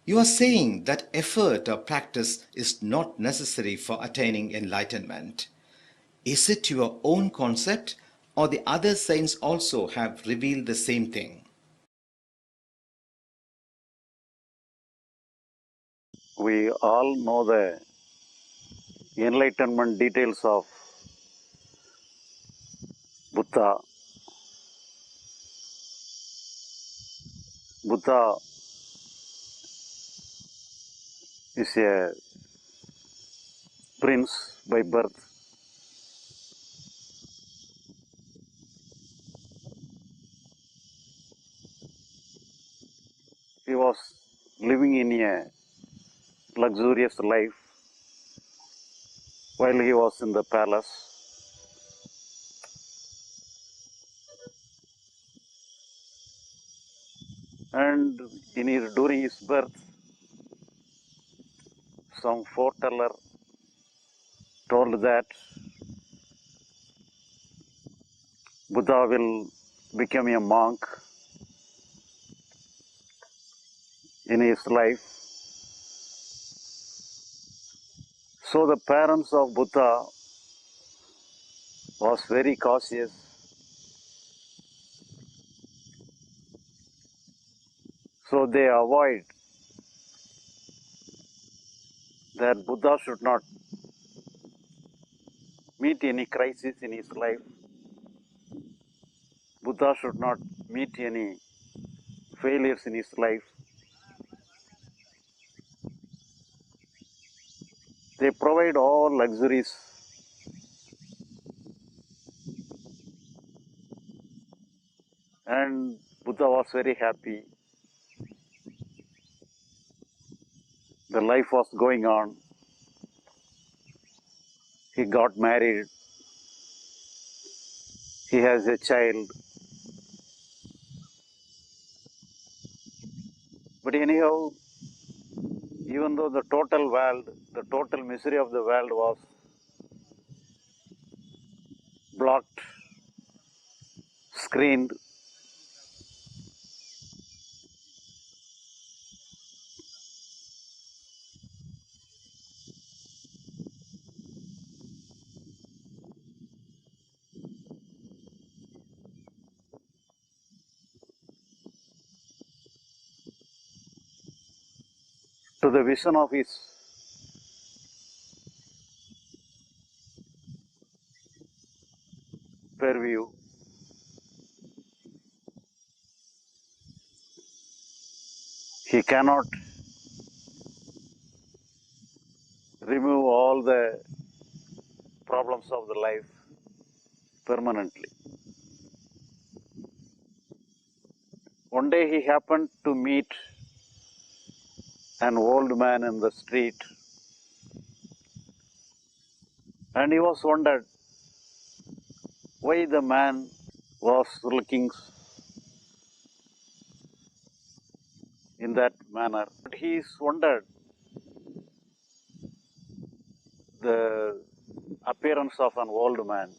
You are saying that effort or practice is not necessary for attaining enlightenment. Is it your own concept, or the other saints also have revealed the same thing? We all know the enlightenment details of Buddha. Buddha is a prince by birth. He was living in a luxurious life while he was in the palace. And during his birth, some foreteller told that Buddha will become a monk in his life. So the parents of Buddha was very cautious. So they avoid that Buddha should not meet any crisis in his life. Buddha should not meet any failures in his life. They provide all luxuries, and Buddha was very happy. The life was going on. He got married. He has a child. But anyhow, even though the total misery of the world was blocked, screened, to the vision of his purview, he cannot remove all the problems of the life permanently. One day he happened to meet an old man in the street, and he was wondered why the man was looking in that manner. But he wondered the appearance of an old man.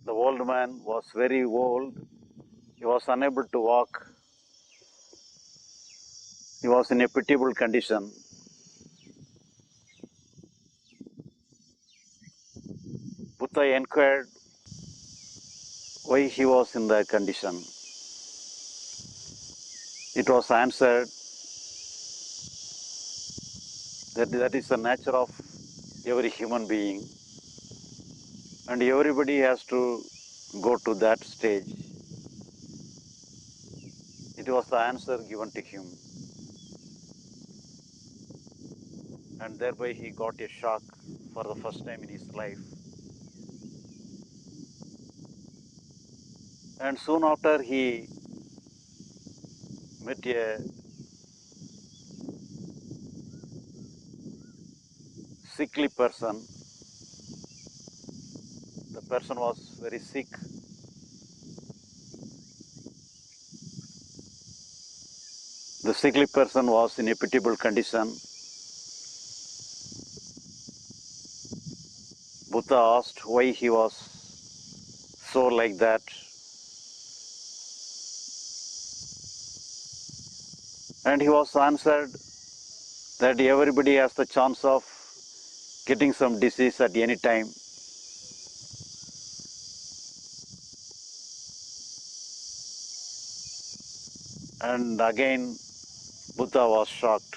The old man was very old. He was unable to walk. He was in a pitiable condition. Buddha inquired why he was in that condition. It was answered that that is the nature of every human being, and everybody has to go to that stage. It was the answer given to him, and thereby he got a shock for the first time in his life. And soon after, he met a sickly person. The person was very sick. The sickly person was in a pitiable condition. Buddha asked why he was so like that. And he was answered that everybody has the chance of getting some disease at any time. And again, Buddha was shocked.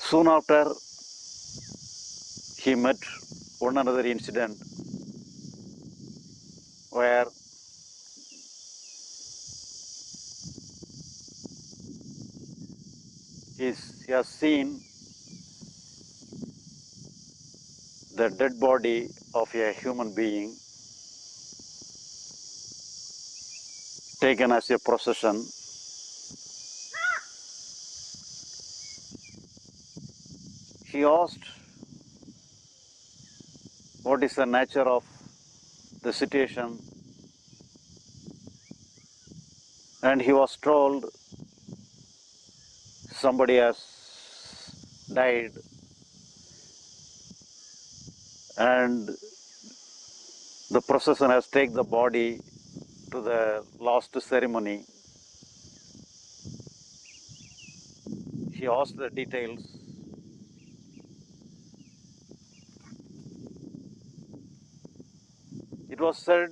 Soon after, he met one another incident where he has seen the dead body of a human being taken as a procession. He asked what is the nature of the situation, and he was told somebody has died and the procession has taken the body to the last ceremony. He asked the details. It was said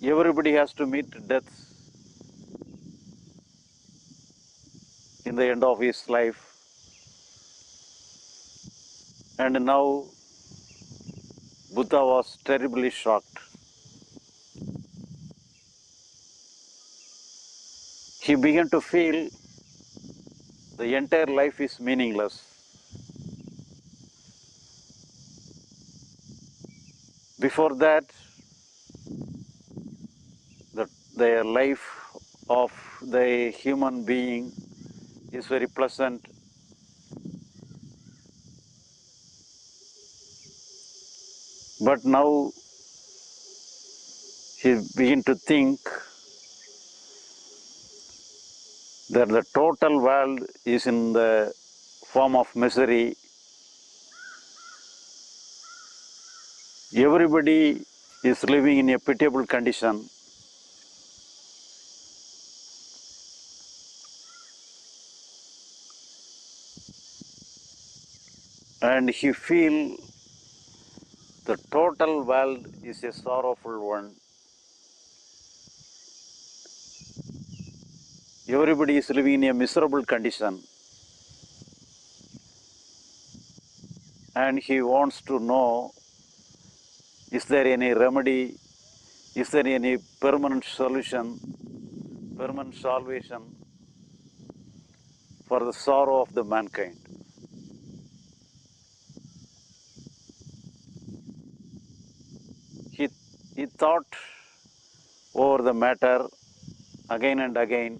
everybody has to meet death in the end of his life. And now Buddha was terribly shocked. He began to feel the entire life is meaningless. Before that, the life of the human being is very pleasant. But now he began to think that the total world is in the form of misery. Everybody is living in a pitiable condition. And he feels the total world is a sorrowful one. Everybody is living in a miserable condition. And he wants to know, is there any remedy? Is there any permanent solution, permanent salvation for the sorrow of the mankind? He, he thought over the matter again and again,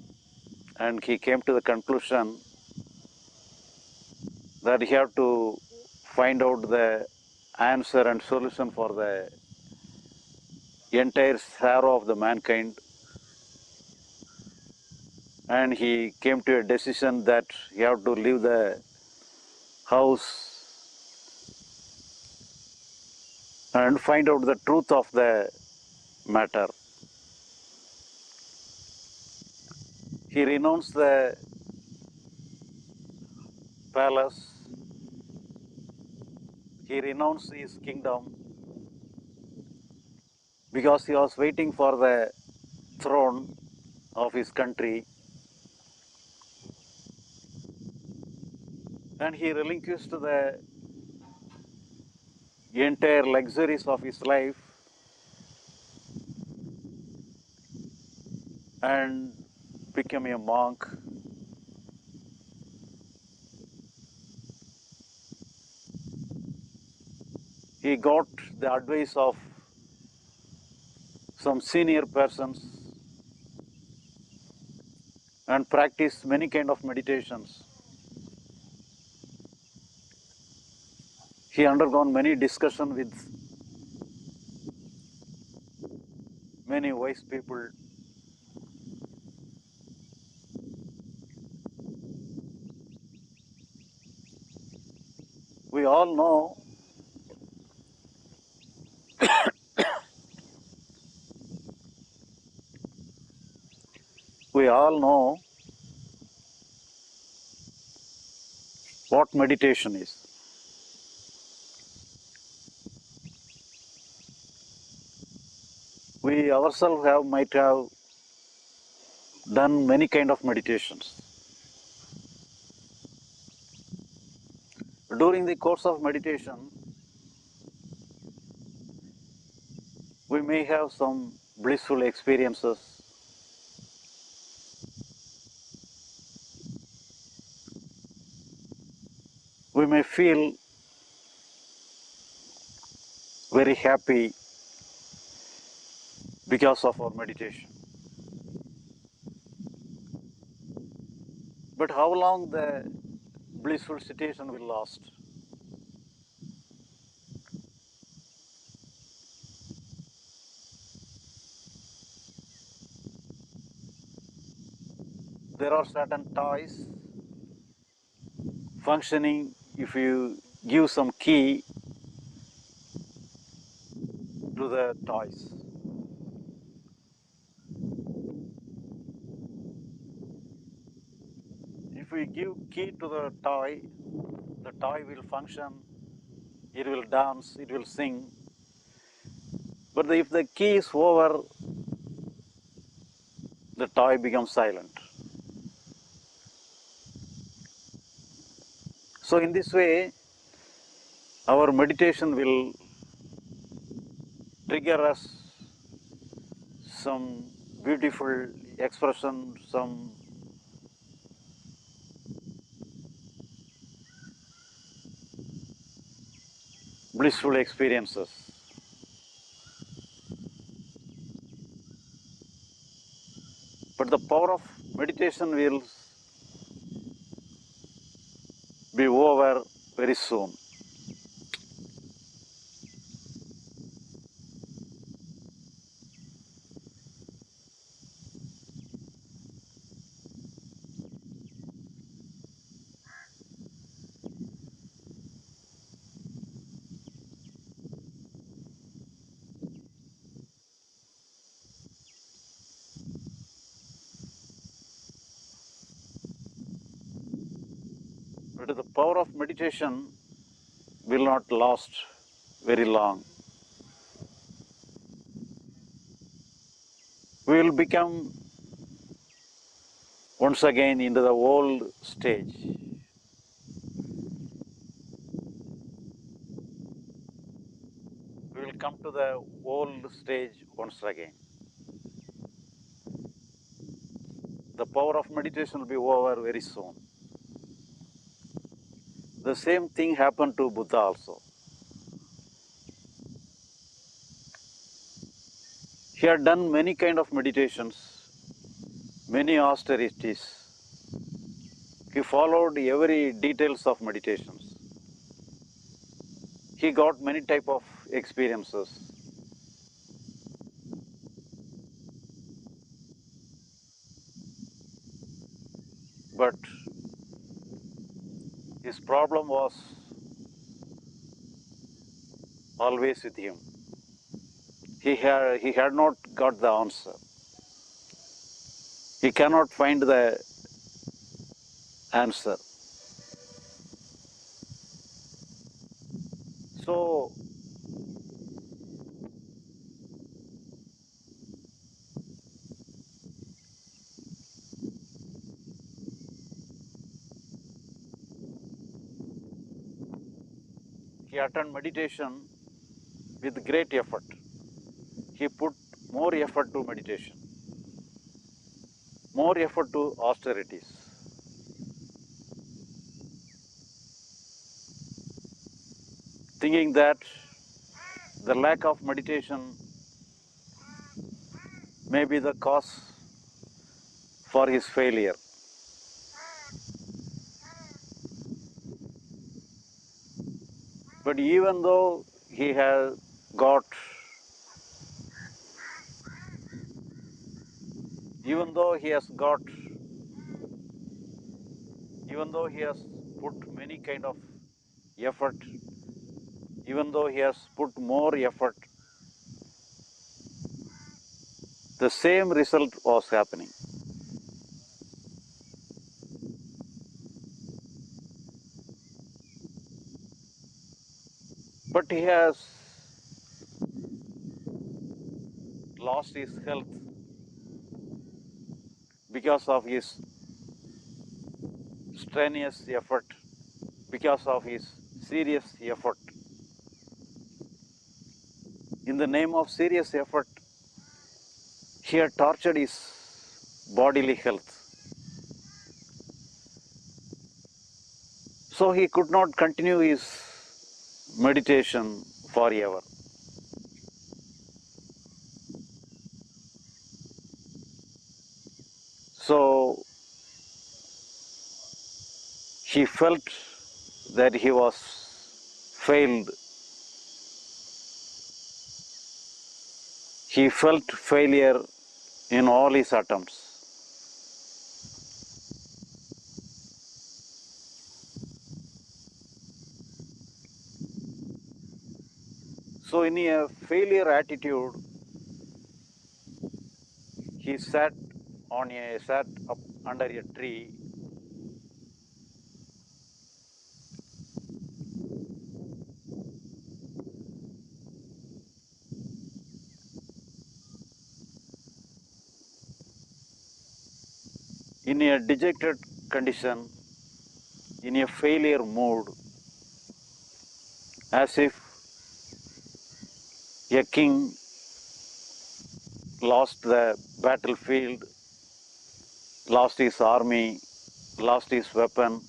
and he came to the conclusion that he had to find out the answer and solution for the entire sorrow of the mankind. And he came to a decision that he had to leave the house and find out the truth of the matter. He renounced the palace, he renounced his kingdom because he was waiting for the throne of his country, and he relinquished the entire luxuries of his life and became a monk. He got the advice of some senior persons and practiced many kind of meditations. He undergone many discussion with many wise people. We all know we all know what meditation is. We ourselves might have done many kind of meditations. During the course of meditation, we may have some blissful experiences. We may feel very happy because of our meditation. But how long the blissful situation will last? There are certain toys functioning if you give some key to the toys. If we give key to the toy will function, it will dance, it will sing. But if the key is over, the toy becomes silent. So in this way, our meditation will trigger us some beautiful expression, some blissful experiences. But the power of meditation will be over very soon. But the power of meditation will not last very long. We will become once again into the old stage. We will come to the old stage once again. The power of meditation will be over very soon. The same thing happened to Buddha also. He had done many kind of meditations, many austerities. He followed every details of meditations. He got many type of experiences. But his problem was always with him. He had not got the answer. He cannot find the answer. So he attended meditation with great effort. He put more effort to meditation, more effort to austerities. Thinking that the lack of meditation may be the cause for his failure. But even though he has got, even though he has got, even though he has put many kind of effort, even though he has put more effort, the same result was happening. But he has lost his health because of his strenuous effort, because of his serious effort. In the name of serious effort, he had tortured his bodily health. So he could not continue his meditation forever. So he felt that he was failed. He felt failure in all his attempts. So in a failure attitude, he sat up under a tree in a dejected condition, in a failure mood, as if a king lost the battlefield, lost his army, lost his weapon,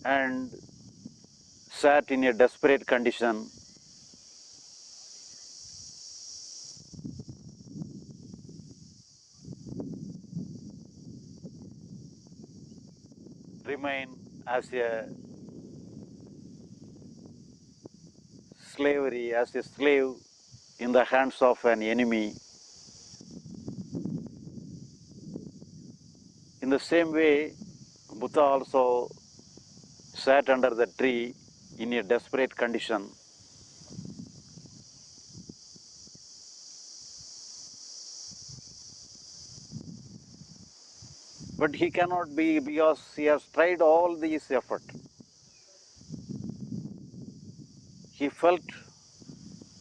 and sat in a desperate condition, remain as a slavery, as a slave in the hands of an enemy. In the same way, Buddha also sat under the tree in a desperate condition. But he cannot be, because he has tried all these efforts. He felt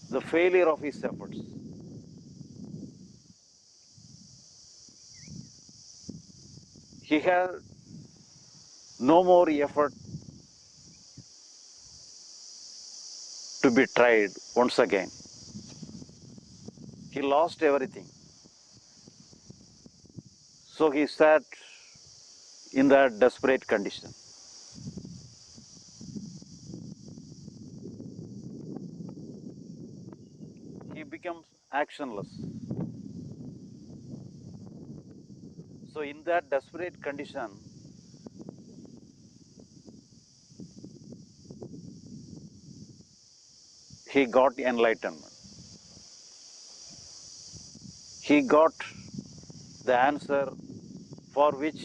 the failure of his efforts. He had no more effort to be tried once again. He lost everything. So he sat in that desperate condition. He becomes actionless. So in that desperate condition, he got enlightenment. He got the answer for which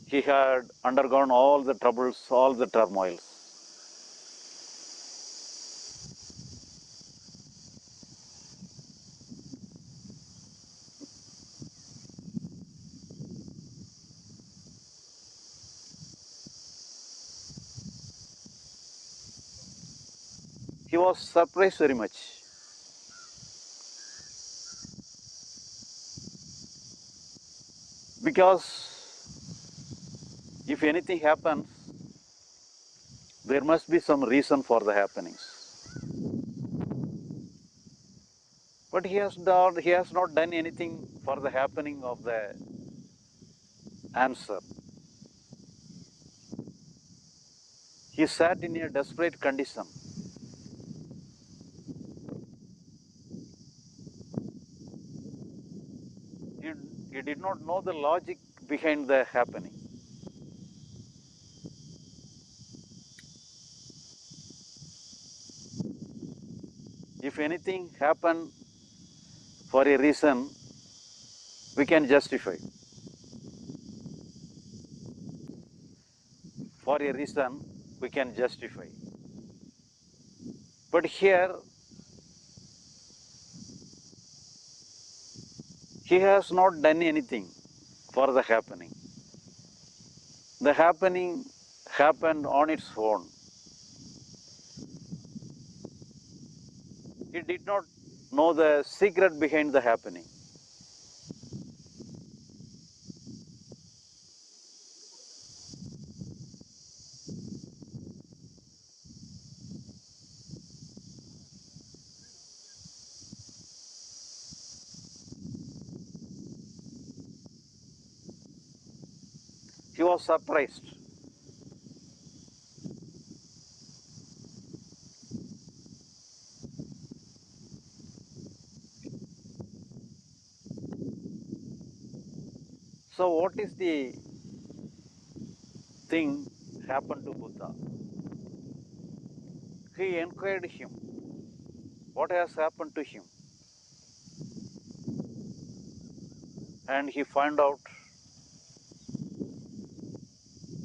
he had undergone all the troubles, all the turmoils. He was surprised very much, because if anything happens, there must be some reason for the happenings. But he has not done anything for the happening of the answer. He sat in a desperate condition. He, he did not know the logic behind the happening. If anything happened for a reason, we can justify. For a reason, we can justify. But here, he has not done anything for the happening. The happening happened on its own. It did not know the secret behind the happening. He was surprised. So what is the thing happened to Buddha? He inquired him, what has happened to him? And he found out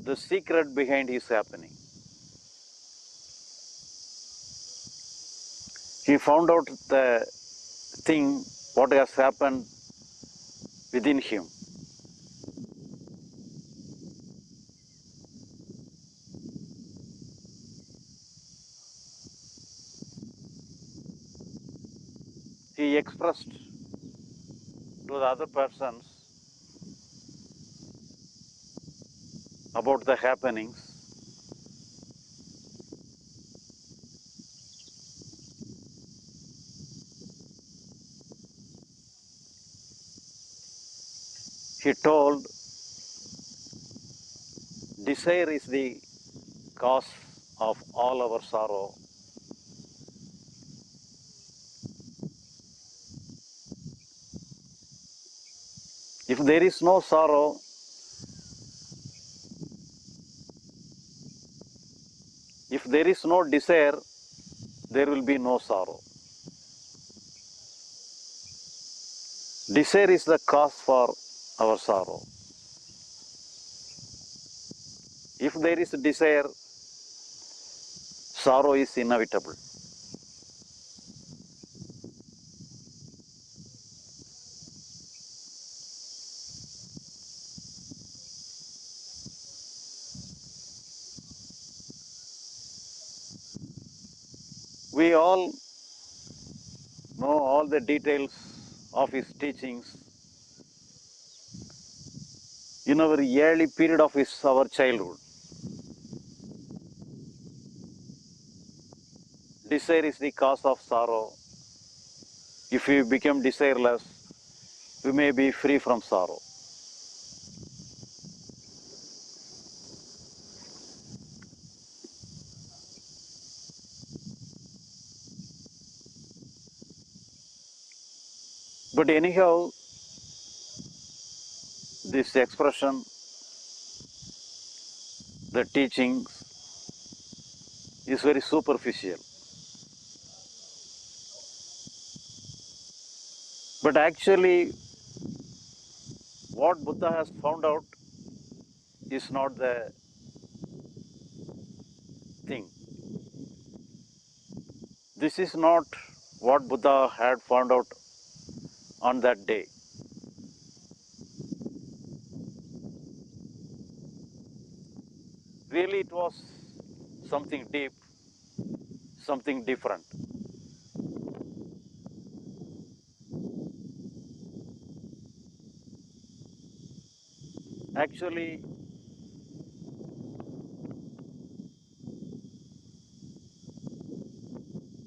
the secret behind his happening. He found out the thing, what has happened within him. He expressed to the other persons about the happenings. He told, desire is the cause of all our sorrow. If there is no sorrow, if there is no desire, there will be no sorrow. Desire is the cause for our sorrow. If there is desire, sorrow is inevitable. We all know all the details of his teachings in our early period of our childhood. Desire is the cause of sorrow. If we become desireless, we may be free from sorrow. But anyhow, this expression, the teachings, is very superficial. But actually, what Buddha has found out is not the thing. This is not what Buddha had found out on that day. Really, it was something deep, something different. Actually,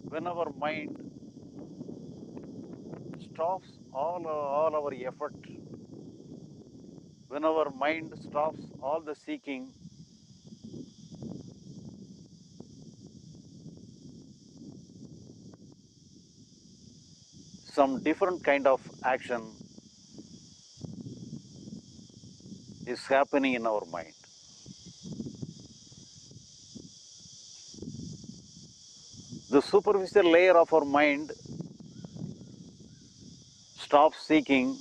when our mind stops all our effort, when our mind stops all the seeking, some different kind of action is happening in our mind. The superficial layer of our mind stops seeking,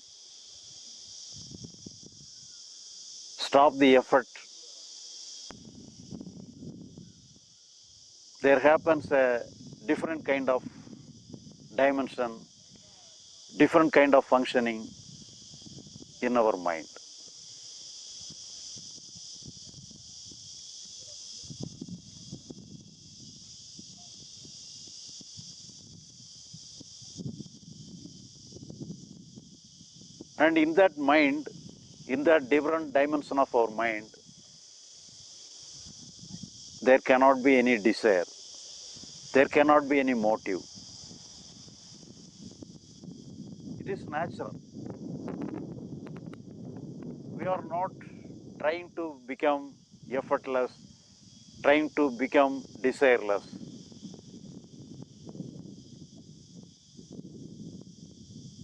stop the effort. There happens a different kind of dimension, different kind of functioning in our mind. And in that mind, in that different dimension of our mind, there cannot be any desire. There cannot be any motive. It is natural. We are not trying to become effortless, trying to become desireless.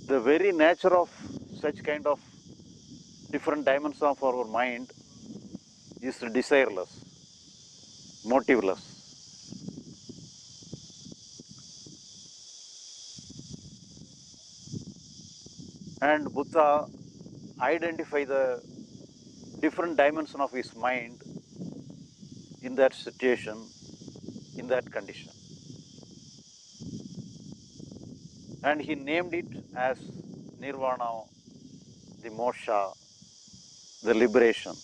The very nature of such kind of different dimensions of our mind is desireless, motiveless. And Buddha identified the different dimension of his mind in that situation, in that condition. And he named it as nirvana, the moksha, the liberation.